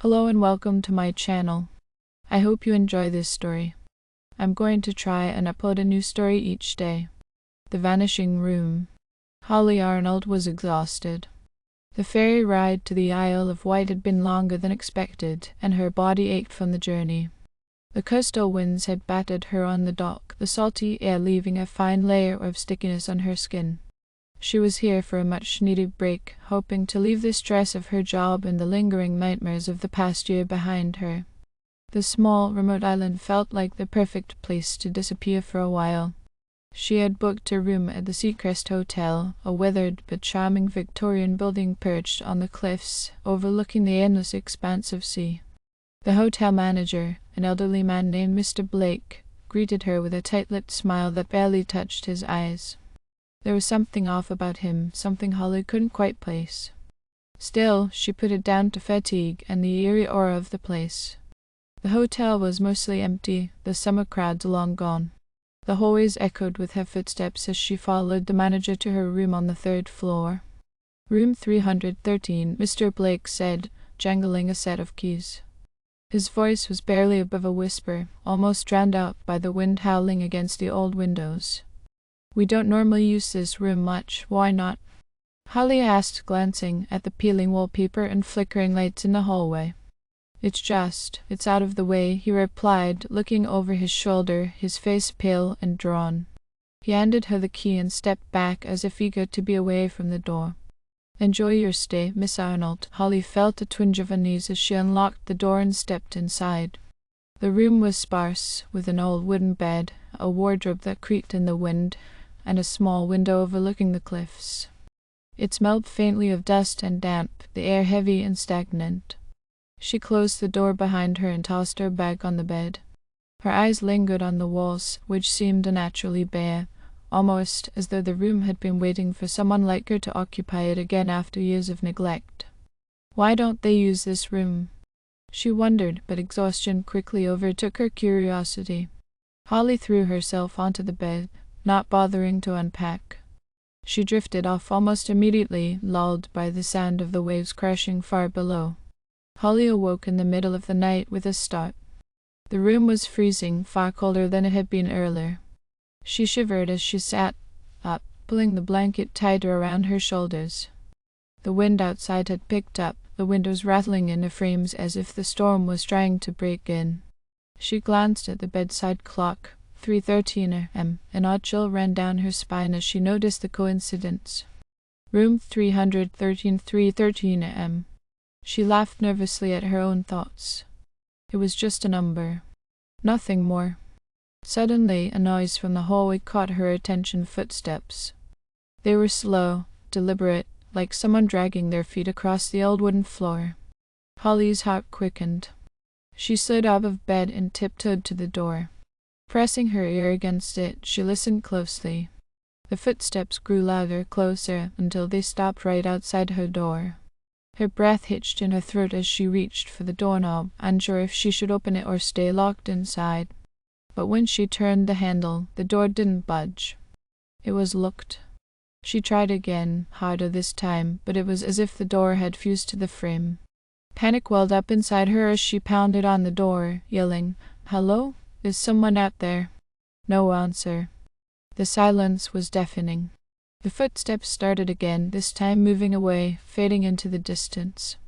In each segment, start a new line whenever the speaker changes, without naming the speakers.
Hello and welcome to my channel. I hope you enjoy this story. I'm going to try and upload a new story each day. The Vanishing Room. Holly Arnold was exhausted. The ferry ride to the Isle of Wight had been longer than expected, and her body ached from the journey. The coastal winds had battered her on the dock, the salty air leaving a fine layer of stickiness on her skin. She was here for a much-needed break, hoping to leave the stress of her job and the lingering nightmares of the past year behind her. The small, remote island felt like the perfect place to disappear for a while. She had booked a room at the Seacrest Hotel, a weathered but charming Victorian building perched on the cliffs, overlooking the endless expanse of sea. The hotel manager, an elderly man named Mr. Blake, greeted her with a tight-lipped smile that barely touched his eyes. There was something off about him, something Holly couldn't quite place. Still, she put it down to fatigue and the eerie aura of the place. The hotel was mostly empty, the summer crowds long gone. The hallways echoed with her footsteps as she followed the manager to her room on the third floor. Room 313, Mr. Blake said, jangling a set of keys. His voice was barely above a whisper, almost drowned out by the wind howling against the old windows. "We don't normally use this room much. Why not?" Holly asked, glancing at the peeling wallpaper and flickering lights in the hallway. It's out of the way," he replied, looking over his shoulder, his face pale and drawn. He handed her the key and stepped back as if eager to be away from the door. "Enjoy your stay, Miss Arnold." Holly felt a twinge of unease as she unlocked the door and stepped inside. The room was sparse, with an old wooden bed, a wardrobe that creaked in the wind, and a small window overlooking the cliffs. It smelled faintly of dust and damp, the air heavy and stagnant. She closed the door behind her and tossed her bag on the bed. Her eyes lingered on the walls, which seemed unnaturally bare, almost as though the room had been waiting for someone like her to occupy it again after years of neglect. Why don't they use this room? She wondered, but exhaustion quickly overtook her curiosity. Holly threw herself onto the bed, not bothering to unpack. She drifted off almost immediately, lulled by the sound of the waves crashing far below. Holly awoke in the middle of the night with a start. The room was freezing, far colder than it had been earlier. She shivered as she sat up, pulling the blanket tighter around her shoulders. The wind outside had picked up, the windows rattling in the frames as if the storm was trying to break in. She glanced at the bedside clock. 3:13 a.m. An odd chill ran down her spine as she noticed the coincidence. Room 313, 3:13 a.m. She laughed nervously at her own thoughts. It was just a number. Nothing more. Suddenly, a noise from the hallway caught her attention. Footsteps. They were slow, deliberate, like someone dragging their feet across the old wooden floor. Holly's heart quickened. She slid out of bed and tiptoed to the door. Pressing her ear against it, she listened closely. The footsteps grew louder, closer, until they stopped right outside her door. Her breath hitched in her throat as she reached for the doorknob, unsure if she should open it or stay locked inside. But when she turned the handle, the door didn't budge. It was locked. She tried again, harder this time, but it was as if the door had fused to the frame. Panic welled up inside her as she pounded on the door, yelling, "Hello? Is someone out there?" No answer. The silence was deafening. The footsteps started again, this time moving away, fading into the distance.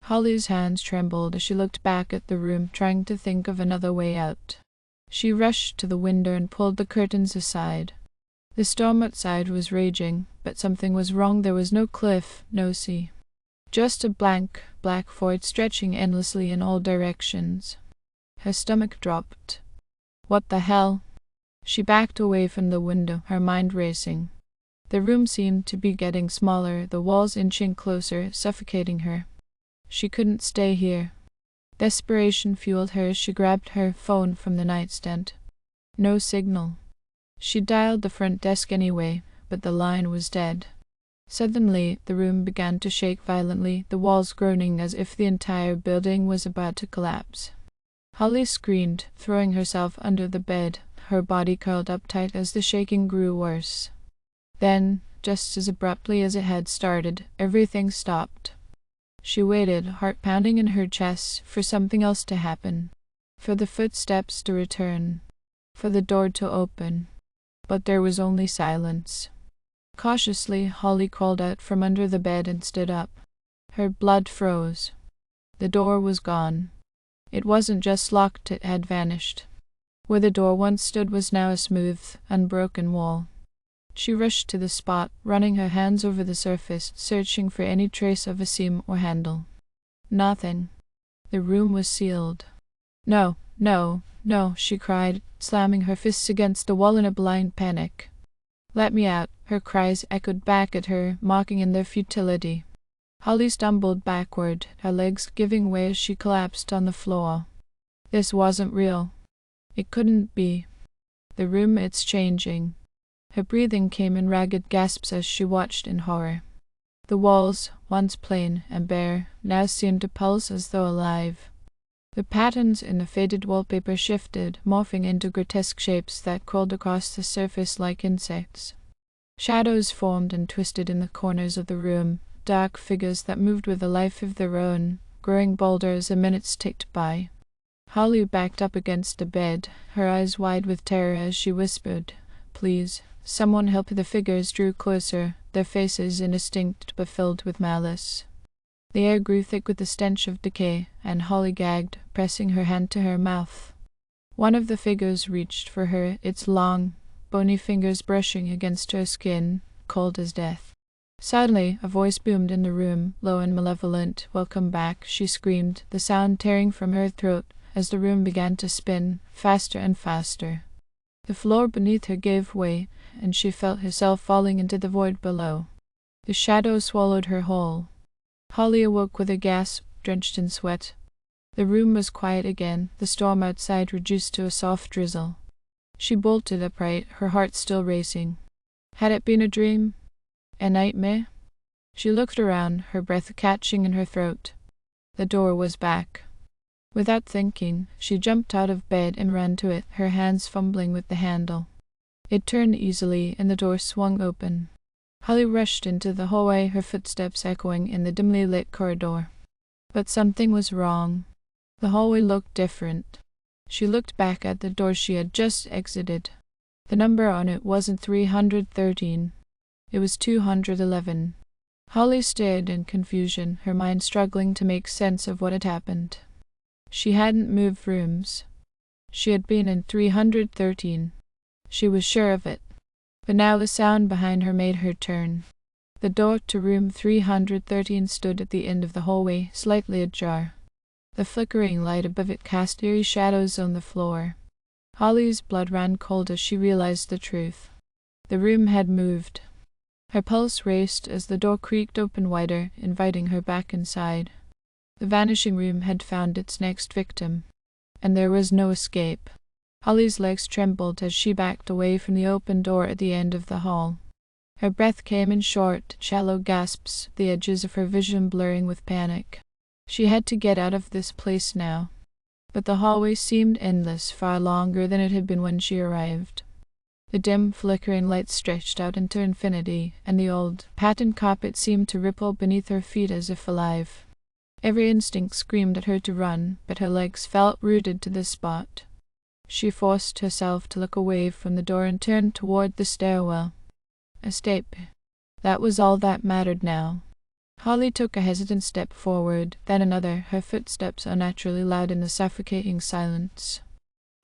Holly's hands trembled as she looked back at the room, trying to think of another way out. She rushed to the window and pulled the curtains aside. The storm outside was raging, but something was wrong. There was no cliff, no sea. Just a blank, black void stretching endlessly in all directions. Her stomach dropped. What the hell? She backed away from the window, her mind racing. The room seemed to be getting smaller, the walls inching closer, suffocating her. She couldn't stay here. Desperation fueled her as she grabbed her phone from the nightstand. No signal. She dialed the front desk anyway, but the line was dead. Suddenly, the room began to shake violently, the walls groaning as if the entire building was about to collapse. Holly screamed, throwing herself under the bed, her body curled up tight as the shaking grew worse. Then, just as abruptly as it had started, everything stopped. She waited, heart pounding in her chest, for something else to happen, for the footsteps to return, for the door to open. But there was only silence. Cautiously, Holly crawled out from under the bed and stood up. Her blood froze. The door was gone. It wasn't just locked, it had vanished. Where the door once stood was now a smooth, unbroken wall. She rushed to the spot, running her hands over the surface, searching for any trace of a seam or handle. Nothing. The room was sealed. No, no, no, she cried, slamming her fists against the wall in a blind panic. Let me out. Her cries echoed back at her, mocking in their futility. Holly stumbled backward, her legs giving way as she collapsed on the floor. This wasn't real. It couldn't be. The room, it's changing. Her breathing came in ragged gasps as she watched in horror. The walls, once plain and bare, now seemed to pulse as though alive. The patterns in the faded wallpaper shifted, morphing into grotesque shapes that crawled across the surface like insects. Shadows formed and twisted in the corners of the room, dark figures that moved with a life of their own, growing bolder as the minutes ticked by. Holly backed up against the bed, her eyes wide with terror as she whispered, "Please, someone help." The figures drew closer, their faces indistinct but filled with malice. The air grew thick with the stench of decay, and Holly gagged, pressing her hand to her mouth. One of the figures reached for her, its long, bony fingers brushing against her skin, cold as death. Suddenly, a voice boomed in the room, low and malevolent. "Welcome back," she screamed, the sound tearing from her throat as the room began to spin, faster and faster. The floor beneath her gave way, and she felt herself falling into the void below. The shadow swallowed her whole. Holly awoke with a gasp, drenched in sweat. The room was quiet again, the storm outside reduced to a soft drizzle. She bolted upright, her heart still racing. Had it been a dream? A nightmare? She looked around, her breath catching in her throat. The door was back. Without thinking, she jumped out of bed and ran to it, her hands fumbling with the handle. It turned easily, and the door swung open. Holly rushed into the hallway, her footsteps echoing in the dimly lit corridor. But something was wrong. The hallway looked different. She looked back at the door she had just exited. The number on it wasn't 313. It was 211. Holly stared in confusion, her mind struggling to make sense of what had happened. She hadn't moved rooms. She had been in 313. She was sure of it. But now the sound behind her made her turn. The door to room 313 stood at the end of the hallway, slightly ajar. The flickering light above it cast eerie shadows on the floor. Holly's blood ran cold as she realized the truth. The room had moved. Her pulse raced as the door creaked open wider, inviting her back inside. The vanishing room had found its next victim, and there was no escape. Holly's legs trembled as she backed away from the open door at the end of the hall. Her breath came in short, shallow gasps, the edges of her vision blurring with panic. She had to get out of this place now. But the hallway seemed endless, far longer than it had been when she arrived. The dim, flickering light stretched out into infinity, and the old, patterned carpet seemed to ripple beneath her feet as if alive. Every instinct screamed at her to run, but her legs felt rooted to the spot. She forced herself to look away from the door and turned toward the stairwell. Escape. That was all that mattered now. Holly took a hesitant step forward, then another, her footsteps unnaturally loud in the suffocating silence.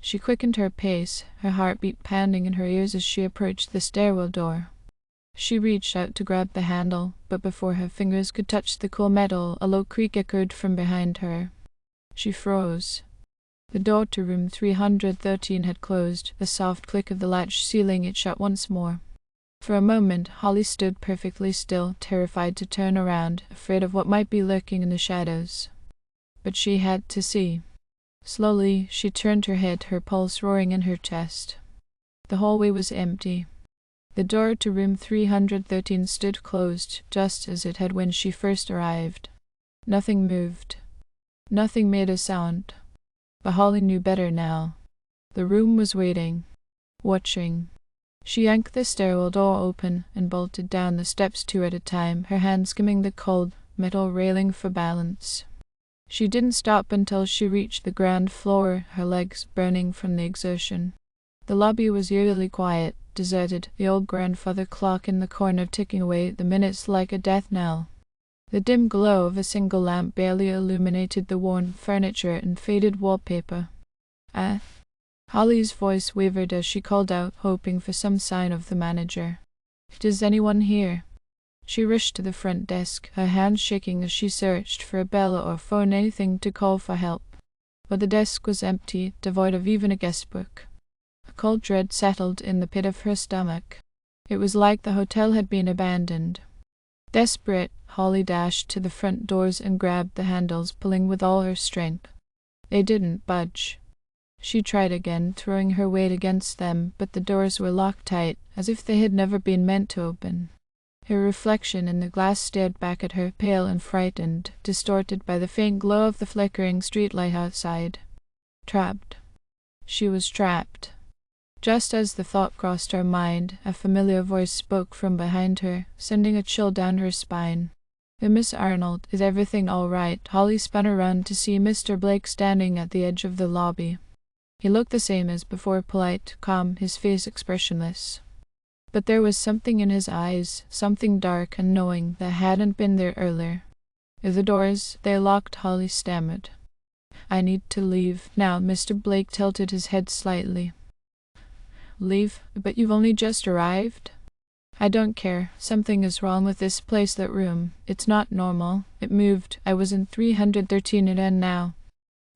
She quickened her pace, her heartbeat pounding in her ears as she approached the stairwell door. She reached out to grab the handle, but before her fingers could touch the cool metal, a low creak echoed from behind her. She froze. The door to room 313 had closed, the soft click of the latch sealing it shut once more. For a moment, Holly stood perfectly still, terrified to turn around, afraid of what might be lurking in the shadows. But she had to see. Slowly, she turned her head, her pulse roaring in her chest. The hallway was empty. The door to room 313 stood closed, just as it had when she first arrived. Nothing moved. Nothing made a sound. But Holly knew better now. The room was waiting, watching. She yanked the stairwell door open and bolted down the steps two at a time, her hand skimming the cold, metal railing for balance. She didn't stop until she reached the ground floor, her legs burning from the exertion. The lobby was eerily quiet, deserted, the old grandfather clock in the corner ticking away the minutes like a death knell. The dim glow of a single lamp barely illuminated the worn furniture and faded wallpaper. "Ah." Holly's voice wavered as she called out, hoping for some sign of the manager. "Is anyone here?" She rushed to the front desk, her hands shaking as she searched for a bell or phone, anything to call for help. But the desk was empty, devoid of even a guest book. A cold dread settled in the pit of her stomach. It was like the hotel had been abandoned. Desperate, Holly dashed to the front doors and grabbed the handles, pulling with all her strength. They didn't budge. She tried again, throwing her weight against them, but the doors were locked tight, as if they had never been meant to open. Her reflection in the glass stared back at her, pale and frightened, distorted by the faint glow of the flickering streetlight outside. Trapped. She was trapped. Just as the thought crossed her mind, a familiar voice spoke from behind her, sending a chill down her spine. "Miss Arnold, is everything all right?" Holly spun around to see Mr. Blake standing at the edge of the lobby. He looked the same as before, polite, calm, his face expressionless. But there was something in his eyes, something dark and knowing that hadn't been there earlier. "The doors, they locked," Holly stammered. "I need to leave now." Mr. Blake tilted his head slightly. "Leave? But you've only just arrived?" "I don't care. Something is wrong with this place, that room. It's not normal. It moved. I was in 313 and now."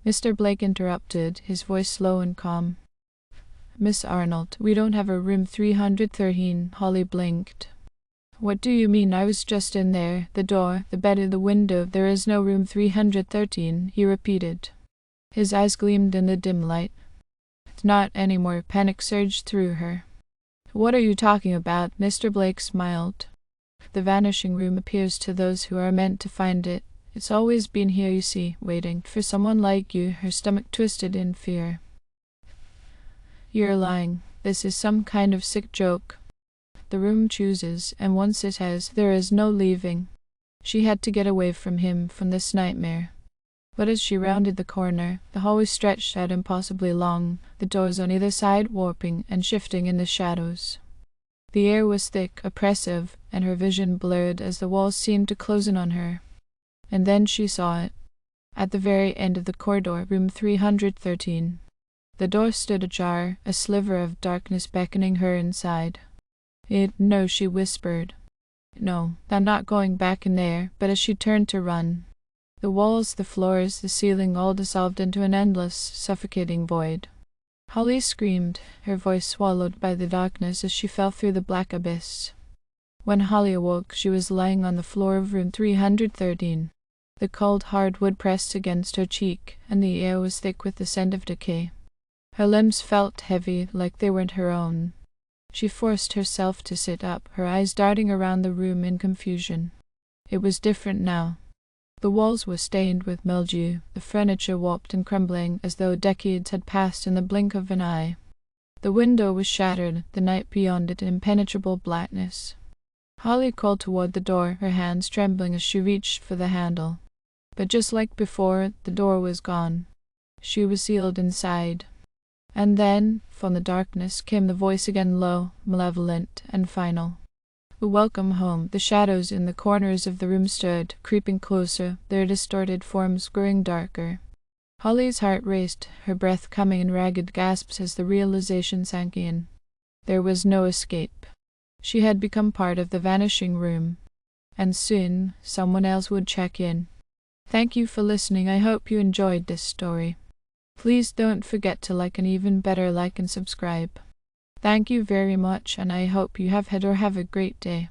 Mr. Blake interrupted, his voice slow and calm. "Miss Arnold, we don't have a room 313. Holly blinked. "What do you mean? I was just in there. The door, the bed, the window. There is no room 313, he repeated. His eyes gleamed in the dim light. "Not anymore." Panic surged through her. "What are you talking about?" Mr. Blake smiled. "The vanishing room appears to those who are meant to find it. It's always been here, you see, waiting for someone like you." Her stomach twisted in fear. "You're lying. This is some kind of sick joke. The room chooses, and once it has, there is no leaving." She had to get away from him, from this nightmare. But as she rounded the corner, the hallway stretched out impossibly long, the doors on either side warping and shifting in the shadows. The air was thick, oppressive, and her vision blurred as the walls seemed to close in on her. And then she saw it. At the very end of the corridor, room 313. The door stood ajar, a sliver of darkness beckoning her inside. No," she whispered. "No, I'm not going back in there." But as she turned to run, the walls, the floors, the ceiling all dissolved into an endless, suffocating void. Holly screamed, her voice swallowed by the darkness as she fell through the black abyss. When Holly awoke, she was lying on the floor of room 313. The cold, hard wood pressed against her cheek, and the air was thick with the scent of decay. Her limbs felt heavy, like they weren't her own. She forced herself to sit up, her eyes darting around the room in confusion. It was different now. The walls were stained with mildew, the furniture warped and crumbling as though decades had passed in the blink of an eye. The window was shattered, the night beyond it impenetrable blackness. Holly crawled toward the door, her hands trembling as she reached for the handle. But just like before, the door was gone. She was sealed inside. And then, from the darkness, came the voice again, low, malevolent, and final. "Welcome home." The shadows in the corners of the room stirred, creeping closer, their distorted forms growing darker. Holly's heart raced, her breath coming in ragged gasps as the realization sank in. There was no escape. She had become part of the vanishing room, and soon someone else would check in. Thank you for listening. I hope you enjoyed this story. Please don't forget to like, and even better, like and subscribe. Thank you very much, and I hope you have had a great day.